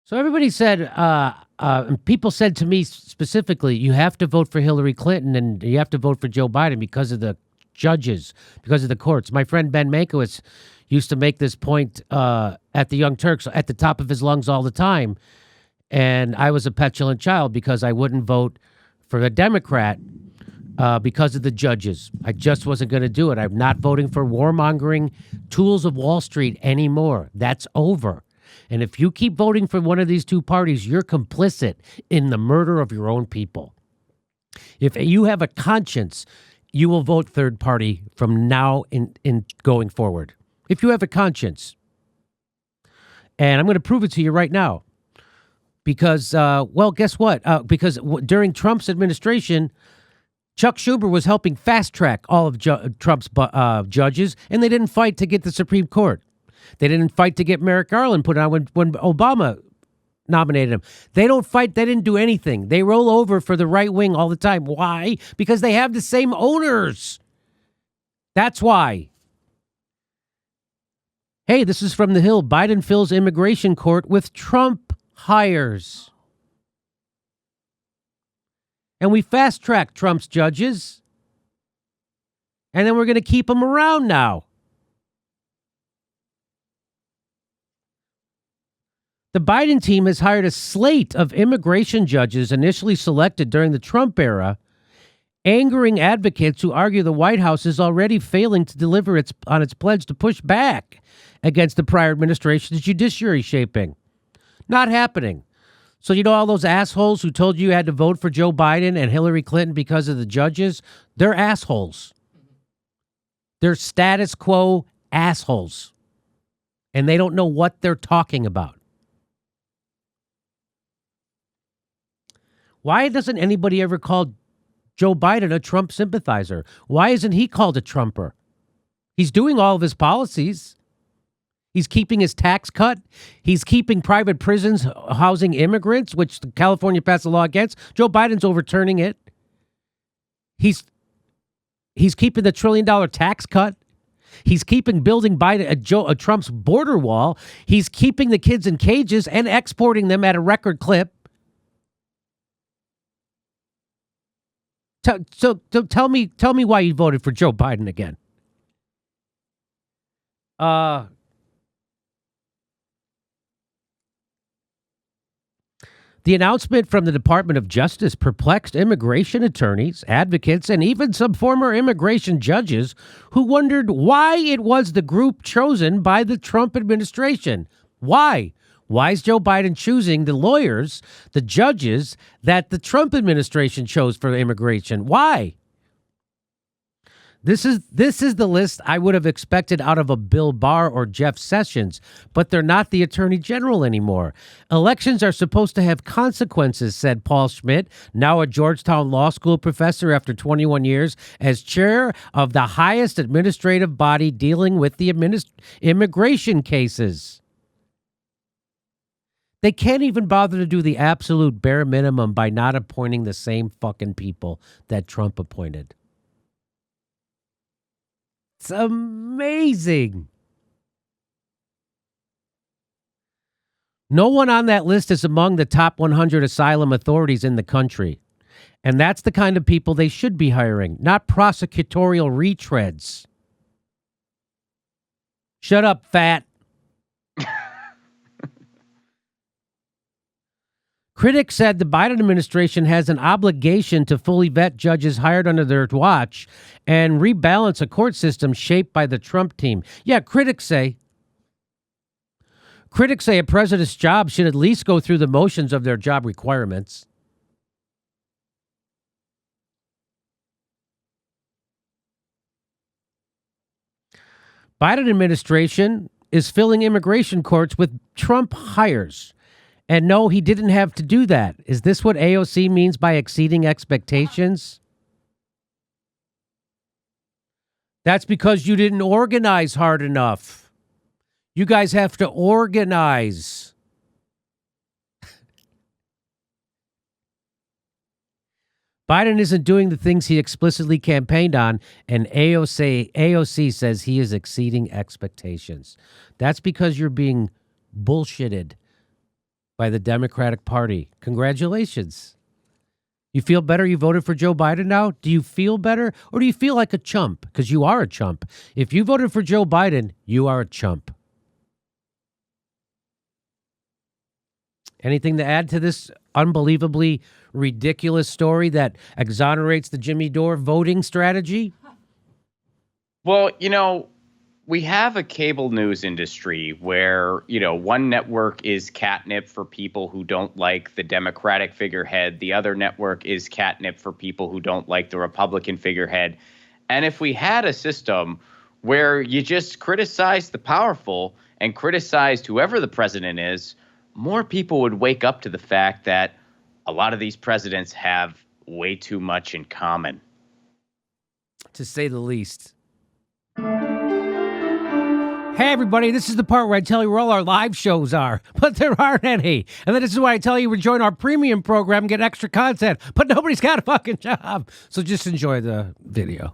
So everybody said, and people said to me specifically, you have to vote for Hillary Clinton and you have to vote for Joe Biden because of the judges, because of the courts. My friend Ben Mankiewicz used to make this point at the Young Turks at the top of his lungs all the time. And I was a petulant child because I wouldn't vote for a Democrat because of the judges. I just wasn't going to do it. I'm not voting for warmongering tools of Wall Street anymore. That's over. And if you keep voting for one of these two parties, you're complicit in the murder of your own people. If you have a conscience, you will vote third party from now in going forward. If you have a conscience. And I'm going to prove it to you right now. Because, well, guess what? Because during Trump's administration, Chuck Schumer was helping fast track all of Trump's judges, and they didn't fight to get the Supreme Court. They didn't fight to get Merrick Garland put on when Obama nominated him. They don't fight. They didn't do anything. They roll over for the right wing all the time. Why? Because they have the same owners. That's why. Hey, this is from The Hill. Biden fills immigration court with Trump hires. And we fast-track Trump's judges. And then we're going to keep them around now. The Biden team has hired a slate of immigration judges initially selected during the Trump era, angering advocates who argue the White House is already failing to deliver on its pledge to push back against the prior administration's judiciary shaping. Not happening. So you know all those assholes who told you had to vote for Joe Biden and Hillary Clinton because of the judges? They're assholes. They're status quo assholes. And they don't know what they're talking about. Why doesn't anybody ever call Joe Biden a Trump sympathizer? Why isn't he called a Trumper? He's doing all of his policies. He's keeping his tax cut. He's keeping private prisons housing immigrants, which California passed a law against. Joe Biden's overturning it. He's keeping the $1 trillion tax cut. He's keeping building Biden Trump's border wall. He's keeping the kids in cages and exporting them at a record clip. So tell me why you voted for Joe Biden again. The announcement from the Department of Justice perplexed immigration attorneys, advocates, and even some former immigration judges who wondered why it was the group chosen by the Trump administration. Why? Why is Joe Biden choosing the lawyers, the judges that the Trump administration chose for immigration? Why? This is the list I would have expected out of a Bill Barr or Jeff Sessions, but they're not the attorney general anymore. Elections are supposed to have consequences, said Paul Schmidt, now a Georgetown Law School professor after 21 years as chair of the highest administrative body dealing with the immigration cases. They can't even bother to do the absolute bare minimum by not appointing the same fucking people that Trump appointed. It's amazing. No one on that list is among the top 100 asylum authorities in the country. And that's the kind of people they should be hiring, not prosecutorial retreads. Shut up, fat. Critics said the Biden administration has an obligation to fully vet judges hired under their watch and rebalance a court system shaped by the Trump team. Yeah, critics say a president's job should at least go through the motions of their job requirements. Biden administration is filling immigration courts with Trump hires. And no, he didn't have to do that. Is this what AOC means by exceeding expectations? That's because you didn't organize hard enough. You guys have to organize. Biden isn't doing the things he explicitly campaigned on, and AOC says he is exceeding expectations. That's because you're being bullshitted by the Democratic Party. Congratulations. You feel better? You voted for Joe Biden now? Do you feel better? Or do you feel like a chump? Because you are a chump. If you voted for Joe Biden, you are a chump. Anything to add to this unbelievably ridiculous story that exonerates the Jimmy Dore voting strategy? Well, we have a cable news industry where, one network is catnip for people who don't like the Democratic figurehead. The other network is catnip for people who don't like the Republican figurehead. And if we had a system where you just criticized the powerful and criticized whoever the president is, more people would wake up to the fact that a lot of these presidents have way too much in common. To say the least. Hey, everybody, this is the part where I tell you where all our live shows are, but there aren't any. And then this is why I tell you to join our premium program and get extra content, but nobody's got a fucking job. So just enjoy the video.